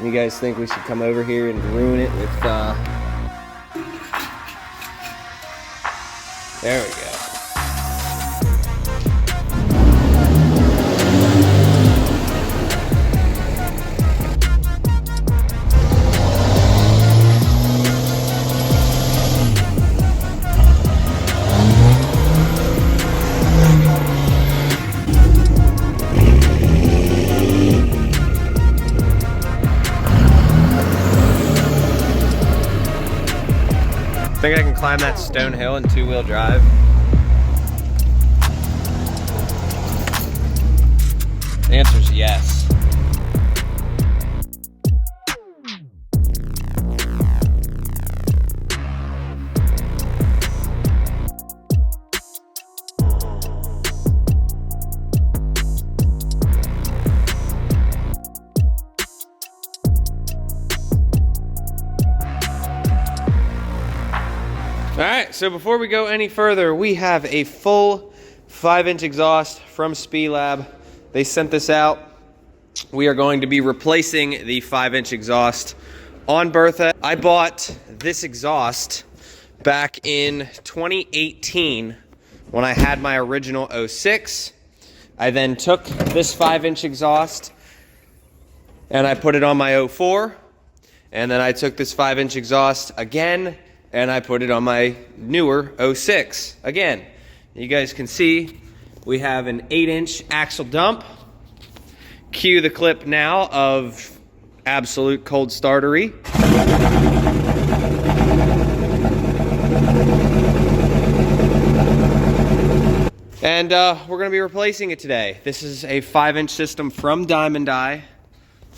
You guys think we should come over here and ruin it with, there we go. Think I can climb that stone hill in two-wheel drive? The answer is yes. Alright, so before we go any further, we have a full 5-inch exhaust from Speedlab. They sent this out. We are going to be replacing the 5-inch exhaust on Bertha. I bought this exhaust back in 2018 when I had my original 06. I then took this 5-inch exhaust and I put it on my 04. And then I took this 5-inch exhaust again and I put it on my newer 06 again. You guys can see we have an 8-inch axle dump. Cue the clip now of absolute cold startery. And we're gonna be replacing it today. This is a 5-inch system from Diamond Eye.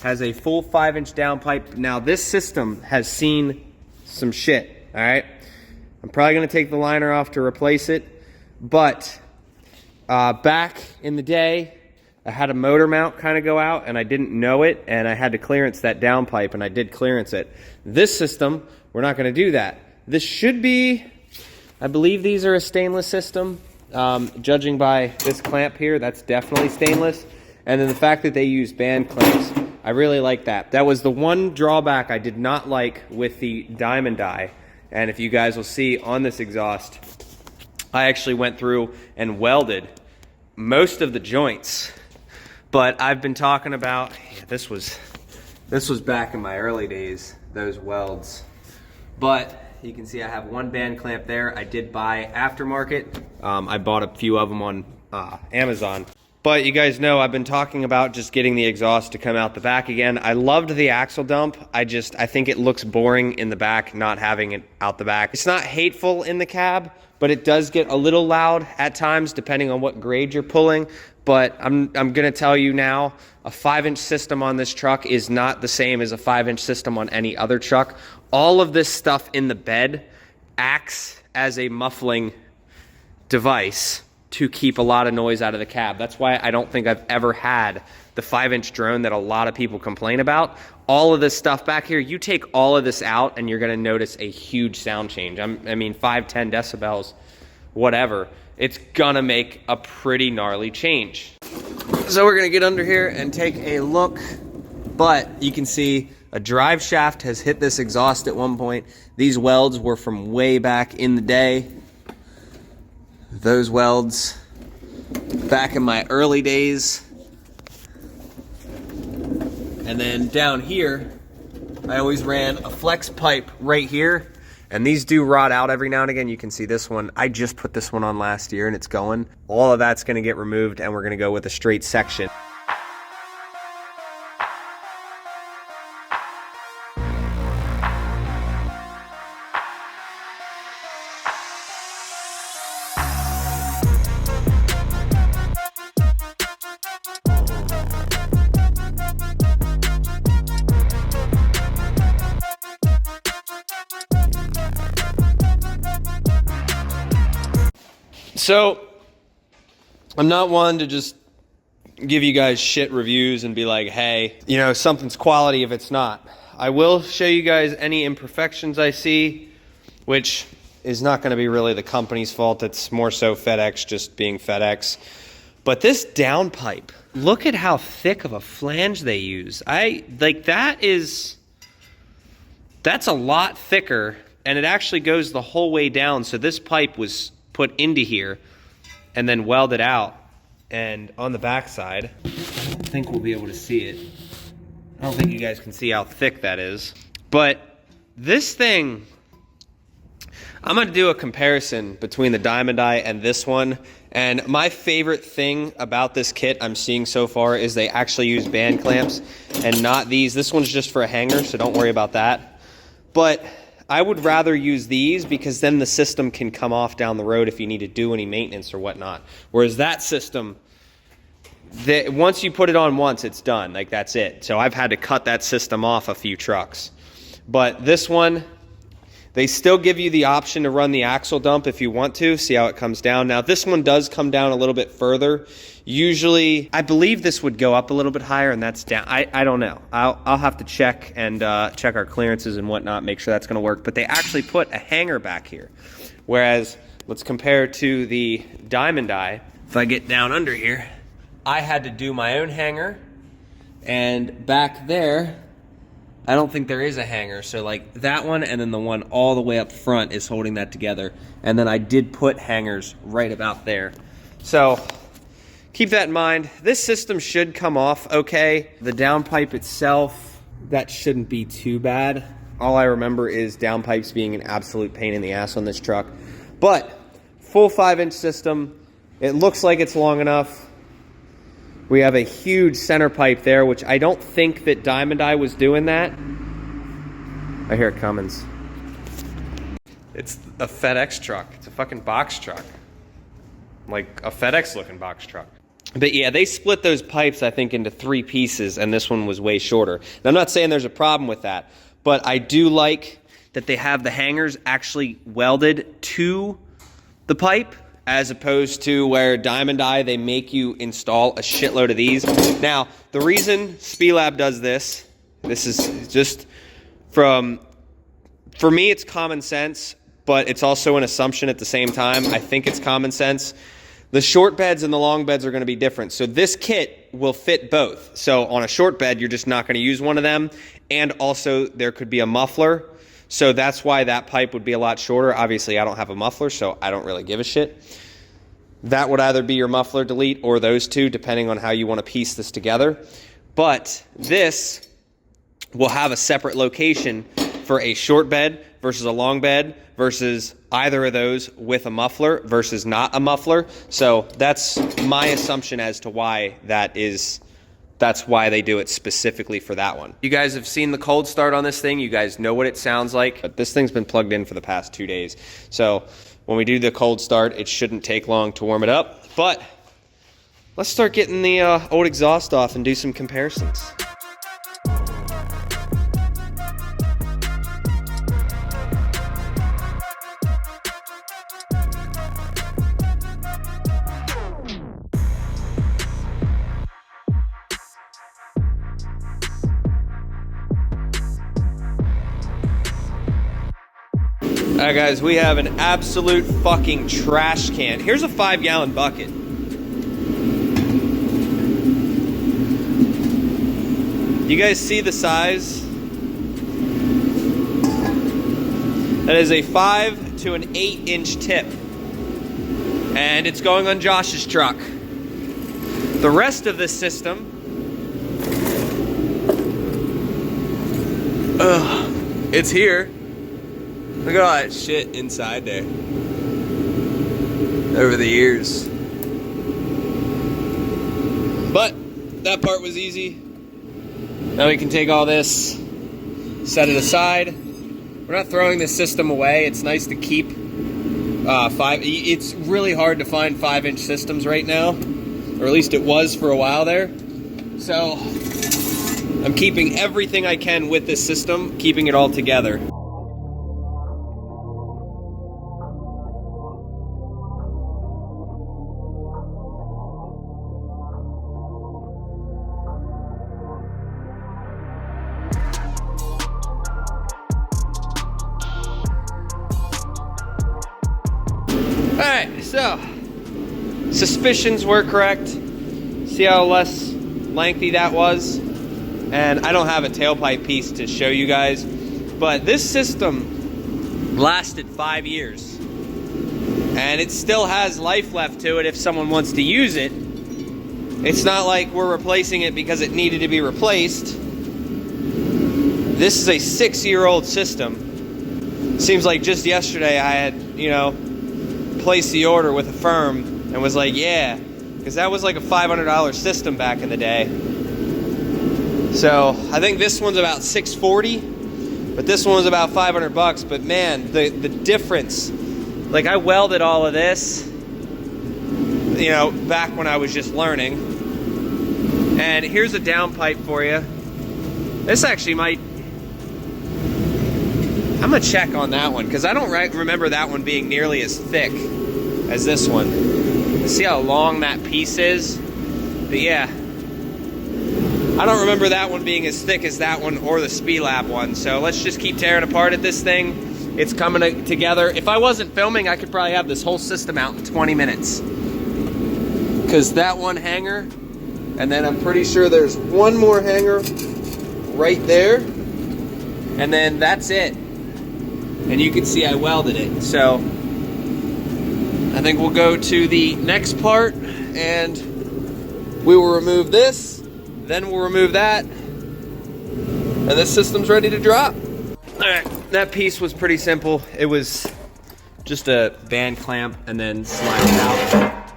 Has a full 5-inch downpipe. Now this system has seen some shit. All right, I'm probably gonna take the liner off to replace it, but back in the day, I had a motor mount kind of go out and I didn't know it, and I had to clearance that downpipe, and I did clearance it. This system, we're not gonna do that. This should be, I believe these are a stainless system. Judging by this clamp here, that's definitely stainless. And then the fact that they use band clamps, I really like that. That was the one drawback I did not like with the Diamond Eye. And if you guys will see on this exhaust, I actually went through and welded most of the joints. But I've been talking about, yeah, this was back in my early days, those welds. But you can see I have one band clamp there. I did buy aftermarket. I bought a few of them on Amazon. But you guys know I've been talking about just getting the exhaust to come out the back again. I loved the axle dump. I think it looks boring in the back, not having it out the back. It's not hateful in the cab, but it does get a little loud at times depending on what grade you're pulling. But I'm gonna tell you now, a 5-inch system on this truck is not the same as a 5-inch system on any other truck. All of this stuff in the bed acts as a muffling device to keep a lot of noise out of the cab. That's why I don't think I've ever had the 5-inch drone that a lot of people complain about. All of this stuff back here, you take all of this out and you're gonna notice a huge sound change. I mean, 5-10 decibels, whatever. It's gonna make a pretty gnarly change. So we're gonna get under here and take a look, but you can see a drive shaft has hit this exhaust at one point. These welds were from way back in the day. Those welds back in my early days. And then down here, I always ran a flex pipe right here, and these do rot out every now and again. You can see this one. I just put this one on last year and it's going. All of that's gonna get removed and we're gonna go with a straight section. So, I'm not one to just give you guys shit reviews and be like, hey, you know, something's quality if it's not. I will show you guys any imperfections I see, which is not going to be really the company's fault. It's more so FedEx just being FedEx. But this downpipe, look at how thick of a flange they use. That's a lot thicker, and it actually goes the whole way down. So this pipe was put into here and then welded out. And on the back side, I don't think we'll be able to see it. I don't think you guys can see how thick that is. But this thing, I'm going to do a comparison between the Diamond Eye and this one. And my favorite thing about this kit I'm seeing so far is they actually use band clamps and not these. This one's just for a hanger, so don't worry about that. But I would rather use these because then the system can come off down the road if you need to do any maintenance or whatnot. Whereas that system, once you put it on once, it's done. Like, that's it. So I've had to cut that system off a few trucks. But this one, they still give you the option to run the axle dump if you want to. See how it comes down. Now, this one does come down a little bit further. Usually, I believe this would go up a little bit higher, and that's down. I don't know. I'll have to check and check our clearances and whatnot, make sure that's going to work. But they actually put a hanger back here. Whereas, let's compare to the Diamond Eye. If I get down under here, I had to do my own hanger. And back there, I don't think there is a hanger. So like that one and then the one all the way up front is holding that together. And then I did put hangers right about there. So keep that in mind. This system should come off okay. The downpipe itself, that shouldn't be too bad. All I remember is downpipes being an absolute pain in the ass on this truck. But full 5-inch system. It looks like it's long enough. We have a huge center pipe there, which I don't think that Diamond Eye was doing that. I hear Cummins. It's a FedEx truck. It's a fucking box truck. Like a FedEx looking box truck. But yeah, they split those pipes, I think, into 3 pieces, and this one was way shorter. And I'm not saying there's a problem with that, but I do like that they have the hangers actually welded to the pipe, as opposed to where Diamond Eye, they make you install a shitload of these. Now, the reason SpeedLab does this is just for me, it's common sense, but it's also an assumption at the same time. I think it's common sense. The short beds and the long beds are going to be different. So this kit will fit both. So on a short bed, you're just not going to use one of them. And also there could be a muffler. So that's why that pipe would be a lot shorter. Obviously, I don't have a muffler, so I don't really give a shit. That would either be your muffler delete or those two, depending on how you want to piece this together. But this will have a separate location for a short bed versus a long bed versus either of those with a muffler versus not a muffler. So that's my assumption as to why that is. That's why they do it specifically for that one. You guys have seen the cold start on this thing. You guys know what it sounds like. But this thing's been plugged in for the past 2 days. So when we do the cold start, it shouldn't take long to warm it up. But let's start getting the old exhaust off and do some comparisons. All right, guys, we have an absolute fucking trash can. Here's a 5-gallon bucket. You guys see the size? That is a 5 to an 8-inch tip. And it's going on Josh's truck. The rest of this system, it's here. Look at all that shit inside there over the years. But that part was easy. Now we can take all this, set it aside. We're not throwing this system away. It's nice to keep it's really hard to find 5-inch systems right now, or at least it was for a while there. So I'm keeping everything I can with this system, keeping it all together. Alright, so suspicions were correct. See how less lengthy that was? And I don't have a tailpipe piece to show you guys, but this system lasted 5 years. And it still has life left to it if someone wants to use it. It's not like we're replacing it because it needed to be replaced. This is a 6-year-old system. Seems like just yesterday I had, you know, placed the order with a firm and was like, yeah, because that was like a $500 system back in the day. So I think this one's about $640, but this one was about 500 bucks. But man, the difference, like I welded all of this, you know, back when I was just learning. And here's a downpipe for you. This actually might, I'm gonna check on that one because I don't remember that one being nearly as thick as this one. See how long that piece is? But yeah, I don't remember that one being as thick as that one or the Speedlab one. So let's just keep tearing apart at this thing. It's coming together. If I wasn't filming, I could probably have this whole system out in 20 minutes. Because that one hanger, and then I'm pretty sure there's one more hanger right there. And then that's it. And you can see I welded it. So I think we'll go to the next part and we will remove this, then we'll remove that, and this system's ready to drop. All right, that piece was pretty simple. It was just a band clamp and then slide it out.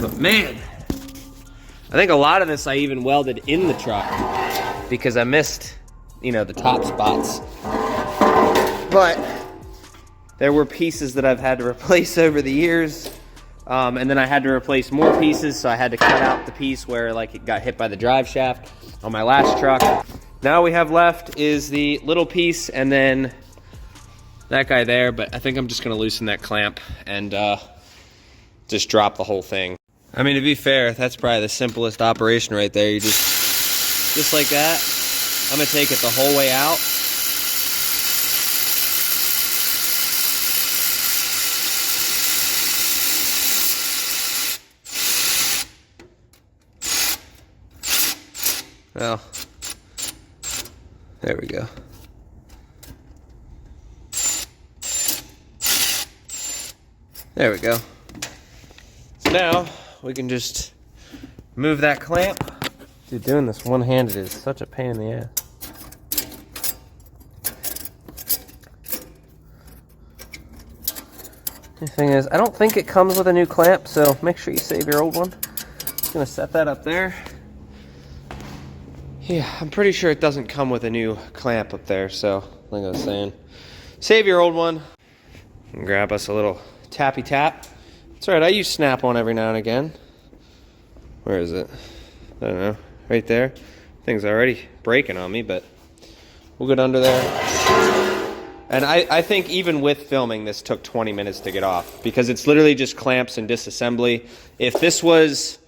But man, I think a lot of this I even welded in the truck because I missed, you know, the top spots. But there were pieces that I've had to replace over the years. And then I had to replace more pieces, so I had to cut out the piece where like it got hit by the drive shaft on my last truck. Now we have left is the little piece and then that guy there, but I think I'm just gonna loosen that clamp and just drop the whole thing. I mean, to be fair, that's probably the simplest operation right there. You just like that. I'm gonna take it the whole way out. Well, there we go. There we go. So now we can just move that clamp. Dude, doing this one-handed is such a pain in the ass. The thing is, I don't think it comes with a new clamp, so make sure you save your old one. Just gonna set that up there. Yeah, I'm pretty sure it doesn't come with a new clamp up there, so like I was saying, save your old one and grab us a little tappy tap. It's alright, I use Snap-on every now and again. Where is it? I don't know, right there. Thing's already breaking on me, but we'll get under there. And I think even with filming, this took 20 minutes to get off because it's literally just clamps and disassembly. If this was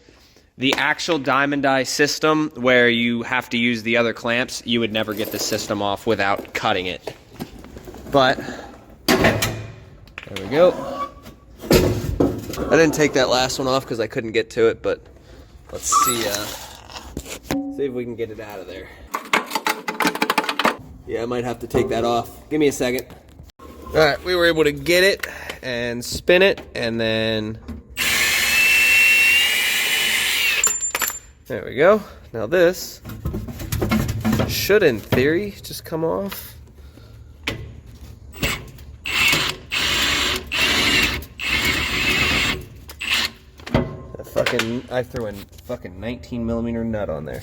the actual diamond die system where you have to use the other clamps, you would never get the system off without cutting it. But there we go. I didn't take that last one off because I couldn't get to it, but let's see if we can get it out of there. Yeah, I might have to take that off. Give me a second. All right, we were able to get it and spin it, and then there we go. Now this should, in theory, just come off. I threw a fucking 19mm nut on there.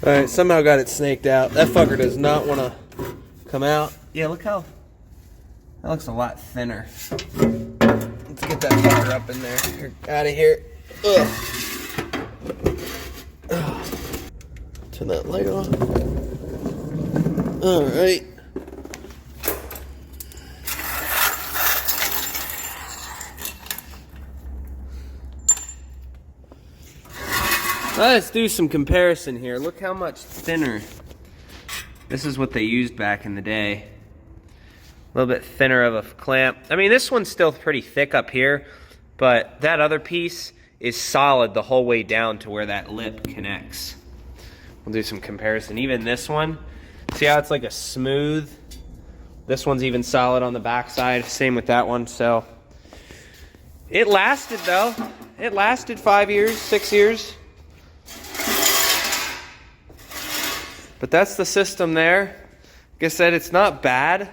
Alright, somehow got it snaked out. That fucker does not want to come out. Yeah, look how, that looks a lot thinner. Let's get that fucker up in there. Out of here. Ugh. Turn that light on. Alright. Let's do some comparison here. Look how much thinner. This is what they used back in the day little bit thinner of a clamp. I mean, this one's still pretty thick up here, but that other piece is solid the whole way down to where that lip connects. We'll do some comparison. Even this one, see how it's like a smooth? This one's even solid on the backside. Same with that one. So it lasted though. It lasted 5 years, 6 years. But that's the system there. Like I said, it's not bad.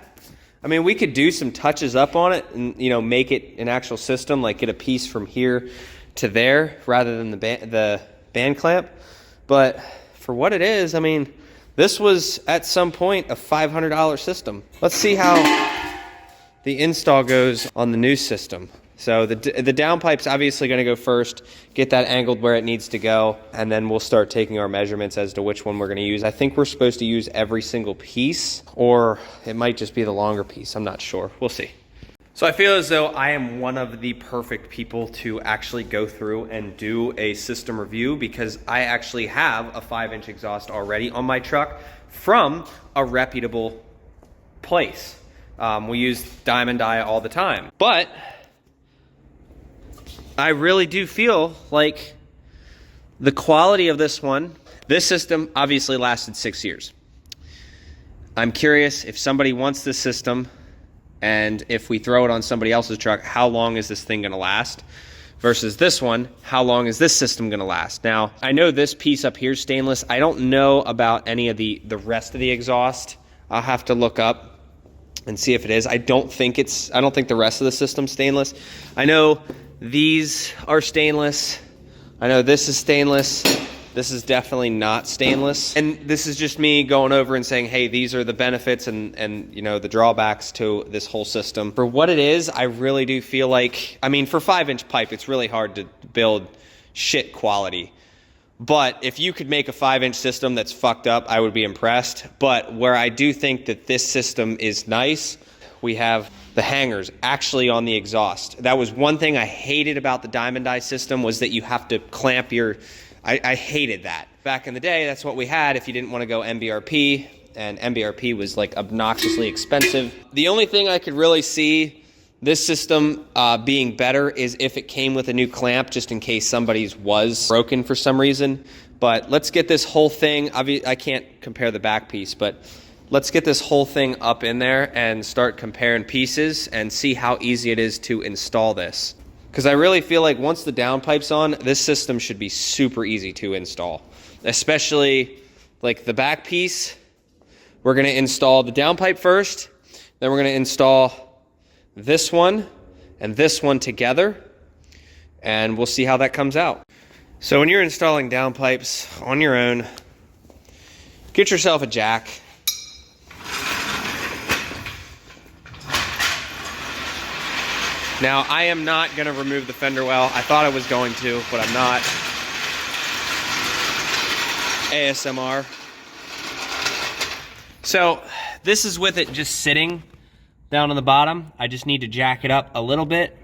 I mean, we could do some touches up on it and, you know, make it an actual system, like get a piece from here to there rather than the band clamp. But for what it is, I mean, this was at some point a $500 system. Let's see how the install goes on the new system. So the downpipe's obviously going to go first, get that angled where it needs to go, and then we'll start taking our measurements as to which one we're going to use. I think we're supposed to use every single piece, or it might just be the longer piece. I'm not sure. We'll see. So I feel as though I am one of the perfect people to actually go through and do a system review, because I actually have a 5-inch exhaust already on my truck from a reputable place. We use Diamond Die all the time. But I really do feel like the quality of this system obviously lasted 6 years. I'm curious if somebody wants this system, and if we throw it on somebody else's truck, how long is this thing going to last? Versus this one, how long is this system going to last? Now, I know this piece up here is stainless. I don't know about any of the rest of the exhaust. I'll have to look up and see if it is. I don't think the rest of the system's stainless. I know these are stainless. I know this is stainless. This is definitely not stainless. And this is just me going over and saying, hey, these are the benefits and you know, the drawbacks to this whole system. For what it is, I really do feel like, I mean, for 5-inch pipe, it's really hard to build shit quality. But if you could make a 5-inch system that's fucked up, I would be impressed. But where I do think that this system is nice, we have the hangers actually on the exhaust. That was one thing I hated about the Diamond Die system, was that you have to clamp your, I hated that. Back in the day, that's what we had if you didn't want to go MBRP, and MBRP was like obnoxiously expensive. The only thing I could really see this system being better is if it came with a new clamp, just in case somebody's was broken for some reason. But let's get this whole thing, I can't compare the back piece, but let's get this whole thing up in there and start comparing pieces and see how easy it is to install this. Because I really feel like once the downpipe's on, this system should be super easy to install. Especially like the back piece. We're going to install the downpipe first, then we're going to install this one and this one together, and we'll see how that comes out. So when you're installing downpipes on your own, get yourself a jack. Now, I am not going to remove the fender well. I thought I was going to, but I'm not. ASMR. So, this is with it just sitting down on the bottom. I just need to jack it up a little bit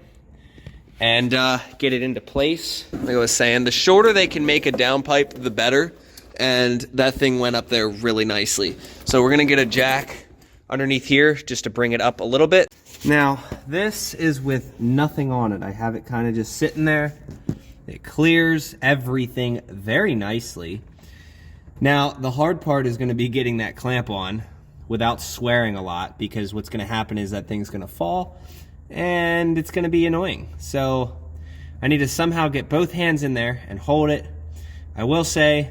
and get it into place. Like I was saying, the shorter they can make a downpipe, the better. And that thing went up there really nicely. So we're going to get a jack underneath here just to bring it up a little bit. Now, this is with nothing on it. I have it kind of just sitting there. It clears everything very nicely. Now, the hard part is going to be getting that clamp on without swearing a lot, because what's going to happen is that thing's going to fall and it's going to be annoying. So I need to somehow get both hands in there and hold it. I will say,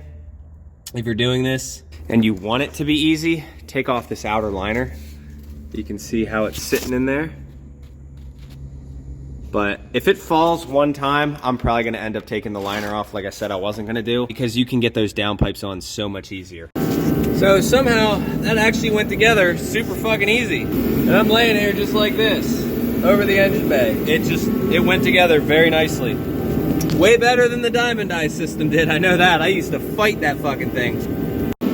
if you're doing this and you want it to be easy, take off this outer liner. You can see how it's sitting in there. But if it falls one time, I'm probably going to end up taking the liner off, like I said I wasn't going to do, because you can get those downpipes on so much easier. So somehow that actually went together super fucking easy. And I'm laying here just like this over the engine bay. It went together very nicely. Way better than the Diamond Die system did, I know that. I used to fight that fucking thing.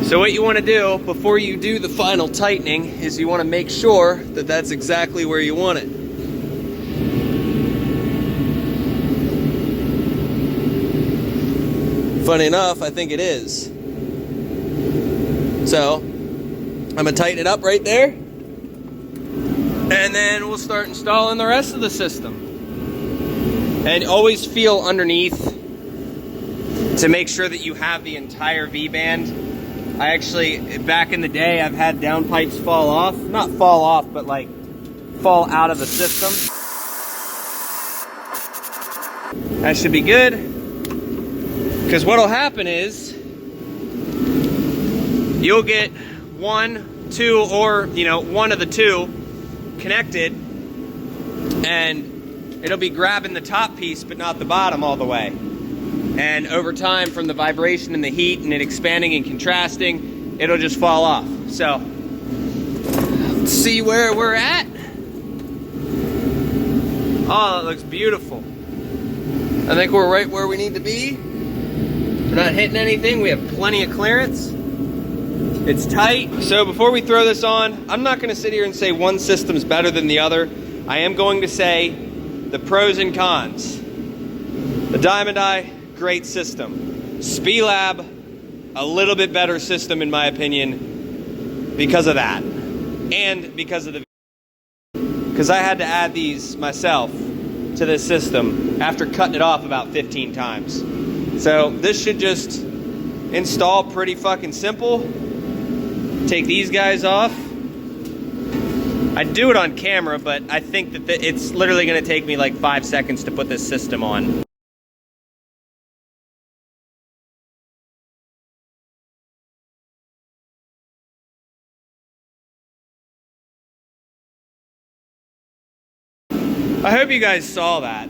So what you want to do before you do the final tightening is you want to make sure that that's exactly where you want it. Funny enough, I think it is. So I'm going to tighten it up right there. And then we'll start installing the rest of the system. And always feel underneath to make sure that you have the entire V-band. I actually, back in the day, I've had downpipes fall off. Not fall off, but like fall out of the system. That should be good. Because what'll happen is you'll get one, two, or one of the two connected, and it'll be grabbing the top piece but not the bottom all the way. And over time, from the vibration and the heat and it expanding and contrasting, it'll just fall off. So let's see where we're at. Oh, that looks beautiful. I think we're right where we need to be. We're not hitting anything. We have plenty of clearance. It's tight. So before we throw this on, I'm not going to sit here and say one system's better than the other. I am going to say the pros and cons. The Diamond Eye, great system. Speelab, a little bit better system in my opinion because of that. And because of the... Because I had to add these myself to this system after cutting it off about 15 times. So this should just install pretty fucking simple. Take these guys off. I'd do it on camera, but I think that it's literally going to take me like 5 seconds to put this system on. I hope you guys saw that.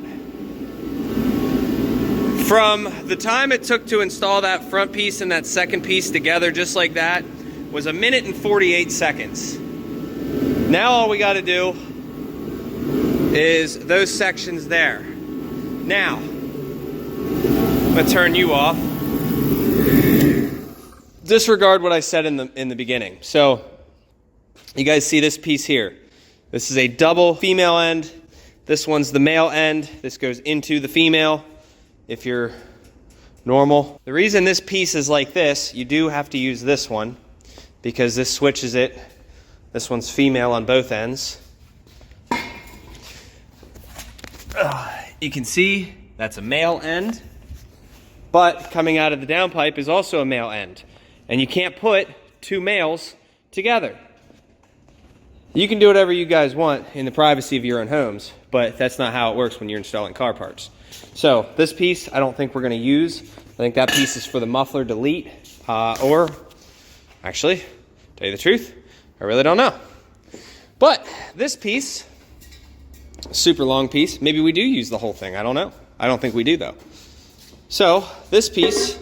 From the time it took to install that front piece and that second piece together just like that was 1 minute and 48 seconds. Now all we got to do is those sections there. Now, I'm going to turn you off. Disregard what I said in the beginning. So, you guys see this piece here. This is a double female end. This one's the male end. This goes into the female if you're normal. The reason this piece is like this, you do have to use this one because this switches it. This one's female on both ends. You can see that's a male end, but coming out of the downpipe is also a male end. And you can't put two males together. You can do whatever you guys want in the privacy of your own homes, but that's not how it works when you're installing car parts. So this piece, I don't think we're gonna use. I think that piece is for the muffler delete, or actually, tell you the truth, I really don't know. But this piece, super long piece, maybe we do use the whole thing, I don't know. I don't think we do though. So this piece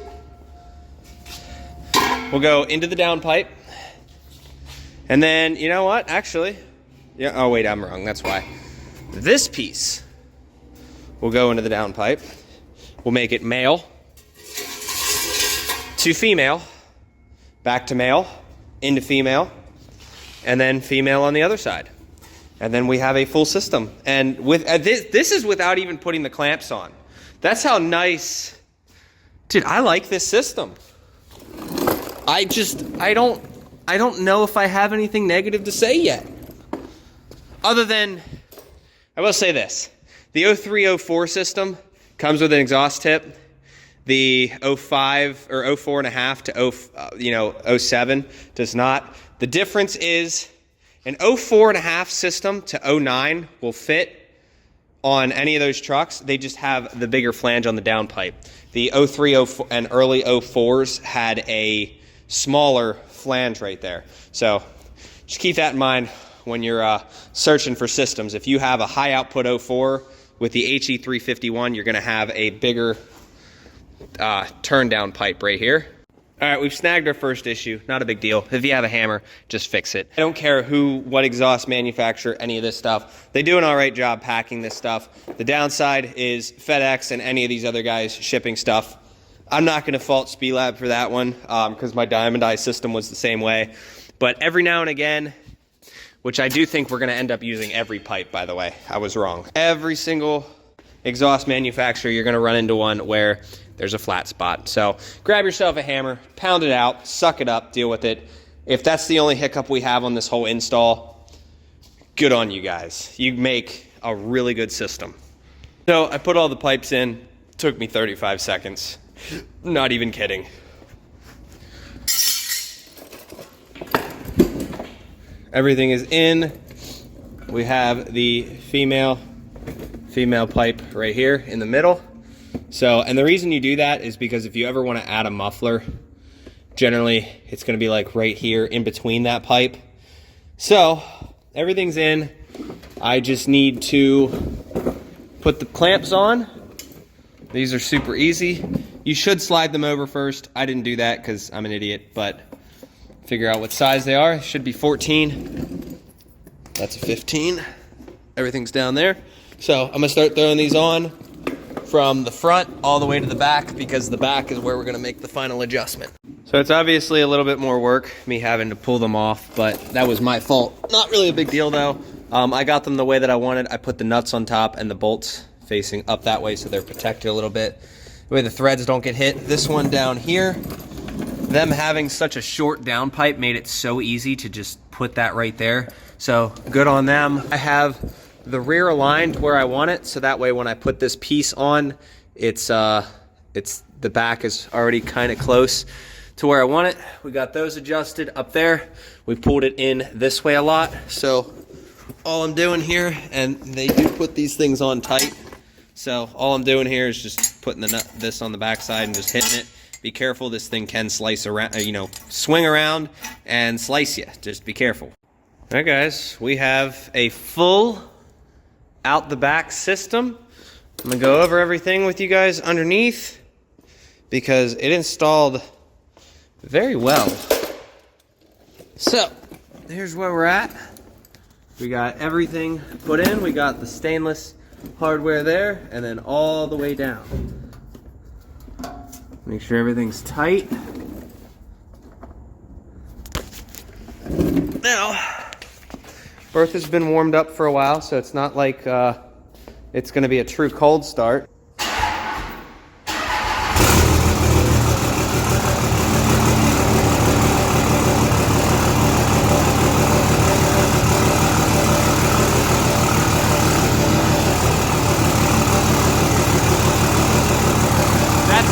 will go into the downpipe. And then, you know what, actually, yeah, oh wait, I'm wrong, that's why. This piece will go into the downpipe. We'll make it male to female, back to male, into female, and then female on the other side. And then we have a full system. And with this is without even putting the clamps on. That's how nice, dude, I like this system. I don't know if I have anything negative to say yet. Other than, I will say this. The 03, 04 system comes with an exhaust tip. The 05 or 04 and a half to 07 does not. The difference is an 04 and a half system to 09 will fit on any of those trucks. They just have the bigger flange on the downpipe. The 03, 04 and early 04s had a smaller flange right there. So just keep that in mind when you're searching for systems. If you have a high output 04 with the HE351, you're going to have a bigger turn down pipe right here. All right, we've snagged our first issue. Not a big deal. If you have a hammer, just fix it. I don't care what exhaust manufacturer, any of this stuff. They do an all right job packing this stuff. The downside is FedEx and any of these other guys shipping stuff. I'm not going to fault Speelab for that one because my Diamond Eye system was the same way. But every now and again, which I do think we're going to end up using every pipe, by the way. I was wrong. Every single exhaust manufacturer, you're going to run into one where there's a flat spot. So grab yourself a hammer, pound it out, suck it up, deal with it. If that's the only hiccup we have on this whole install, good on you guys. You make a really good system. So I put all the pipes in, took me 35 seconds. Not even kidding. Everything is in. We have the female pipe right here in the middle. So, and the reason you do that is because if you ever want to add a muffler, generally it's going to be like right here in between that pipe. So everything's in. I just need to put the clamps on. These are super easy. You should slide them over first. I didn't do that because I'm an idiot, but figure out what size they are. It should be 14. That's a 15. Everything's down there. So I'm gonna start throwing these on from the front all the way to the back, because the back is where we're gonna make the final adjustment. So it's obviously a little bit more work, me having to pull them off, but that was my fault. Not really a big deal though. I got them the way that I wanted. I put the nuts on top and the bolts facing up that way so they're protected a little bit. The way the threads don't get hit. This one down here, them having such a short downpipe made it so easy to just put that right there. So good on them. I have the rear aligned where I want it, so that way when I put this piece on, it's the back is already kind of close to where I want it. We got those adjusted up there. We pulled it in this way a lot. So all I'm doing here, and they do put these things on tight. So all I'm doing here is just putting this on the back side and just hitting it. Be careful, this thing can slice around, swing around and slice you. Just be careful. All right, guys, we have a full out the back system. I'm gonna go over everything with you guys underneath because it installed very well. So here's where we're at. We got everything put in. We got the stainless hardware there, and then all the way down. Make sure everything's tight. Now, berth has been warmed up for a while, so it's not like it's going to be a true cold start.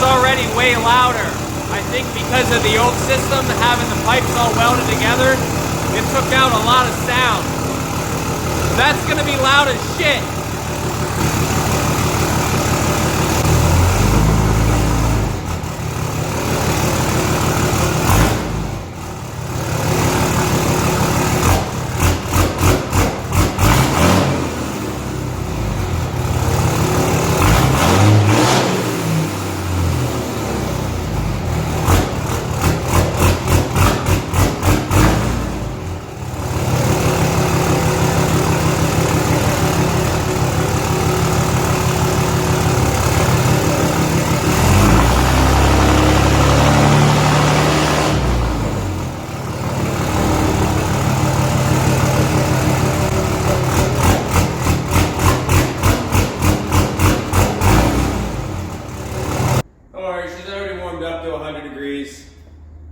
Already way louder. I think because of the old system, having the pipes all welded together, it took out a lot of sound. That's gonna be loud as shit.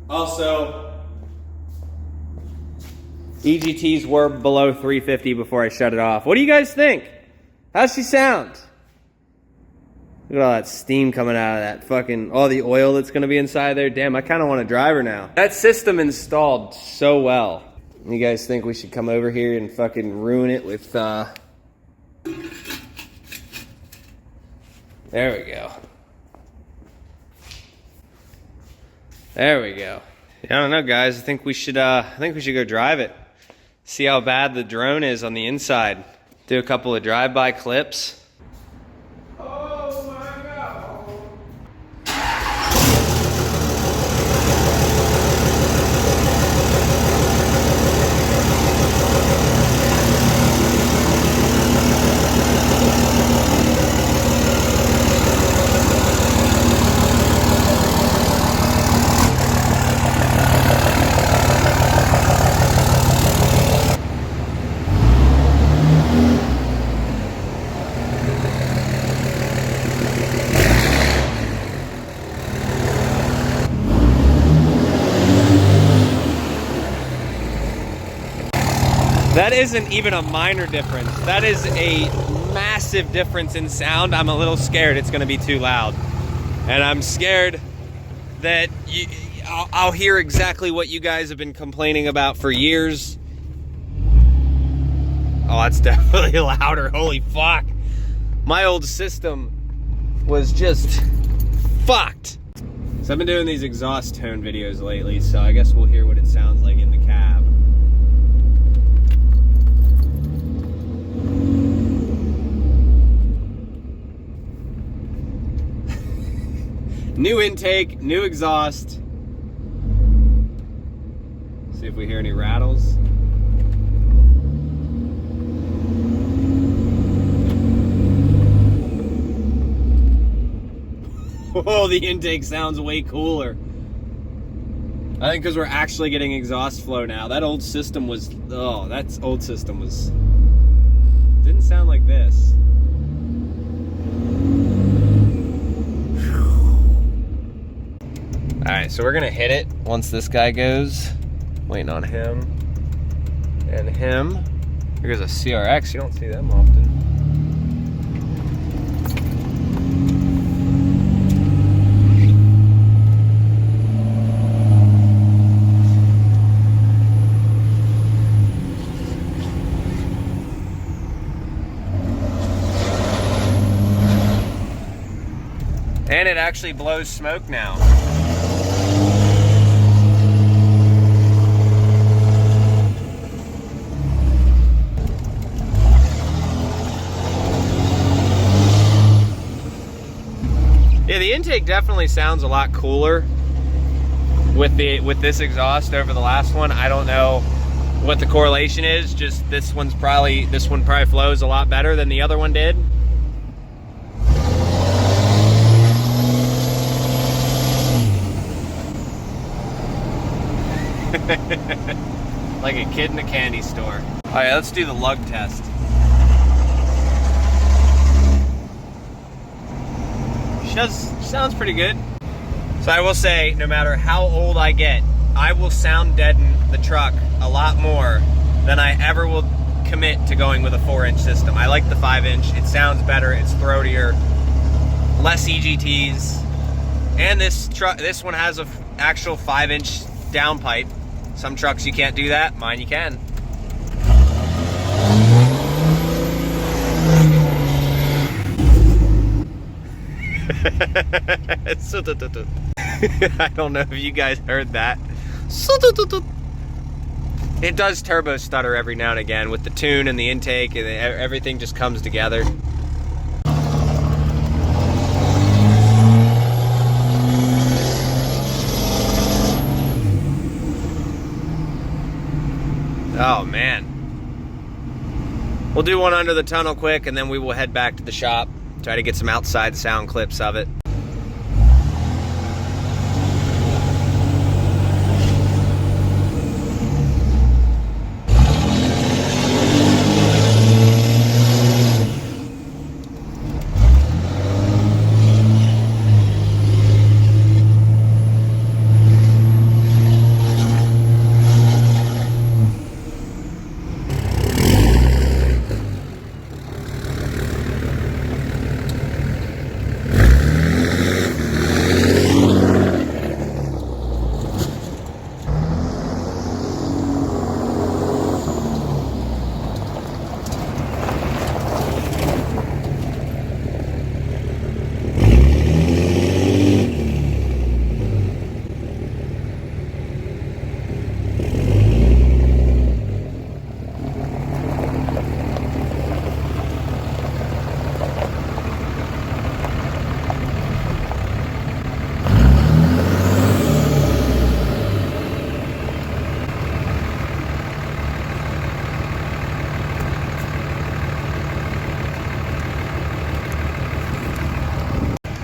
Also, EGTs were below 350 before I shut it off. What do you guys think? How's she sound? Look at all that steam coming out of that fucking, all the oil that's gonna be inside there. Damn, I kinda wanna drive her now. That system installed so well. You guys think we should come over here and fucking ruin it with, there we go. There we go. I don't know, guys. I think we should go drive it. See how bad the drone is on the inside. Do a couple of drive-by clips. Oh my God. That isn't even a minor difference. That is a massive difference in sound. I'm a little scared it's gonna be too loud. And I'm scared that I'll hear exactly what you guys have been complaining about for years. Oh, that's definitely louder, holy fuck. My old system was just fucked. So I've been doing these exhaust tone videos lately, so I guess we'll hear what it sounds like in the cab. New intake, new exhaust. See if we hear any rattles. Oh, the intake sounds way cooler. I think because we're actually getting exhaust flow now. That old system was, oh, that old system was, didn't sound like this. All right, so we're gonna hit it once this guy goes. Waiting on him and him. Here goes a CRX, you don't see them often. And it actually blows smoke now. Yeah, the intake definitely sounds a lot cooler with this exhaust over the last one. I don't know what the correlation is. Just this one probably flows a lot better than the other one did. Like a kid in a candy store. All right, let's do the lug test. Sounds pretty good. So I will say, no matter how old I get, I will sound deaden the truck a lot more than I ever will commit to going with a 4-inch system. I like the 5-inch. It sounds better. It's throatier, less EGTs, and this one has a actual 5-inch downpipe. Some trucks you can't do that. Mine you can. I don't know if you guys heard that. It does turbo stutter every now and again with the tune and the intake, and everything just comes together. Oh man. We'll do one under the tunnel quick, and then we will head back to the shop. Try to get some outside sound clips of it.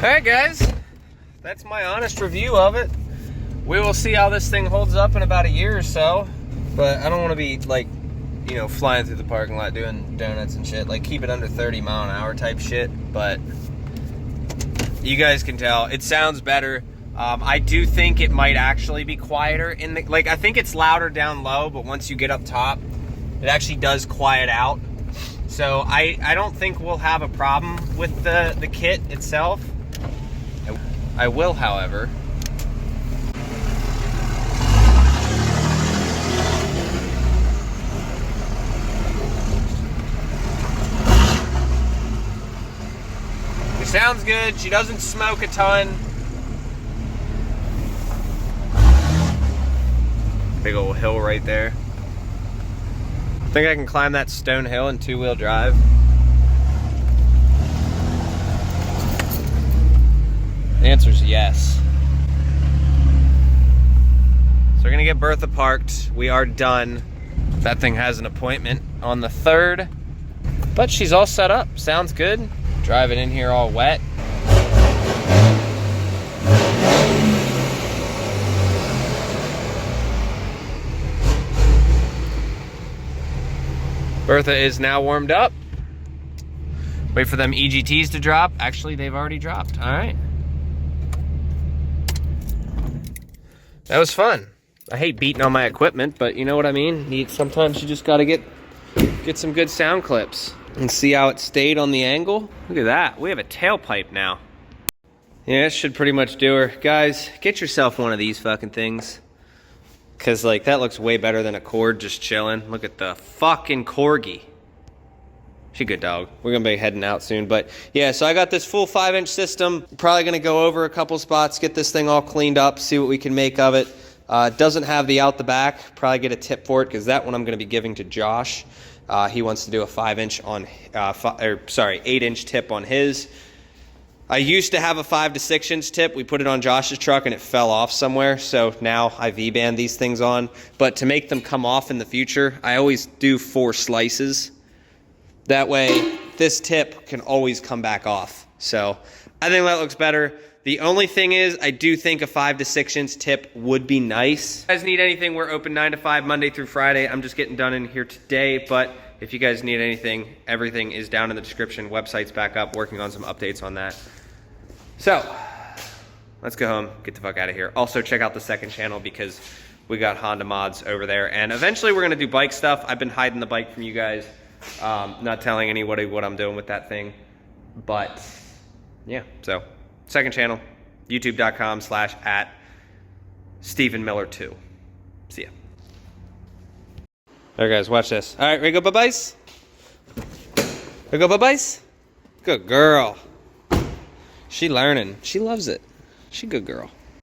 Alright guys, that's my honest review of it. We will see how this thing holds up in about a year or so, but I don't want to be like, you know, flying through the parking lot doing donuts and shit. Like, keep it under 30 mile an hour type shit, but you guys can tell it sounds better. I do think it might actually be quieter in the, like, I think it's louder down low, but once you get up top, It actually does quiet out. So I don't think we'll have a problem with the kit itself. I will, however, it sounds good. She doesn't smoke a ton. Big old hill right there. Think I can climb that stone hill in 2-wheel drive? The answer is yes. So we're gonna get Bertha parked. We are done. That thing has an appointment on the 3rd, but she's all set up. Sounds good. Driving in here all wet. Bertha is now warmed up. Wait for them EGTs to drop. Actually, they've already dropped. All right. That was fun. I hate beating on my equipment, but you know what I mean? Sometimes you just gotta get some good sound clips. And see how it stayed on the angle? Look at that. We have a tailpipe now. Yeah, it should pretty much do her. Guys, get yourself one of these fucking things. Cause like that looks way better than a cord just chilling. Look at the fucking corgi. She a good dog. We're gonna be heading out soon, but yeah, so I got this full 5-inch system. Probably gonna go over a couple spots, get this thing all cleaned up, see what we can make of it. Doesn't have the out the back. Probably get a tip for it because that one I'm gonna be giving to Josh. He wants to do a 5-inch on, 8-inch tip on his. I used to have a 5 to 6-inch tip. We put it on Josh's truck and it fell off somewhere. So now I V-band these things on. But to make them come off in the future, I always do 4 slices. That way, this tip can always come back off. So I think that looks better. The only thing is, I do think a 5 to 6-inch tip would be nice. If you guys need anything, we're open 9 to 5, Monday through Friday. I'm just getting done in here today, but if you guys need anything, everything is down in the description. Website's back up, working on some updates on that. So, let's go home, get the fuck out of here. Also, check out the second channel because we got Honda mods over there. And eventually we're gonna do bike stuff. I've been hiding the bike from you guys. Not telling anybody what I'm doing with that thing. But, yeah, so, second channel, youtube.com/@StephenMiller2. See ya. All right, guys, watch this. All right, ready to go bye-byes? Ready to go bye-byes? Good girl. She learning. She loves it. She a good girl.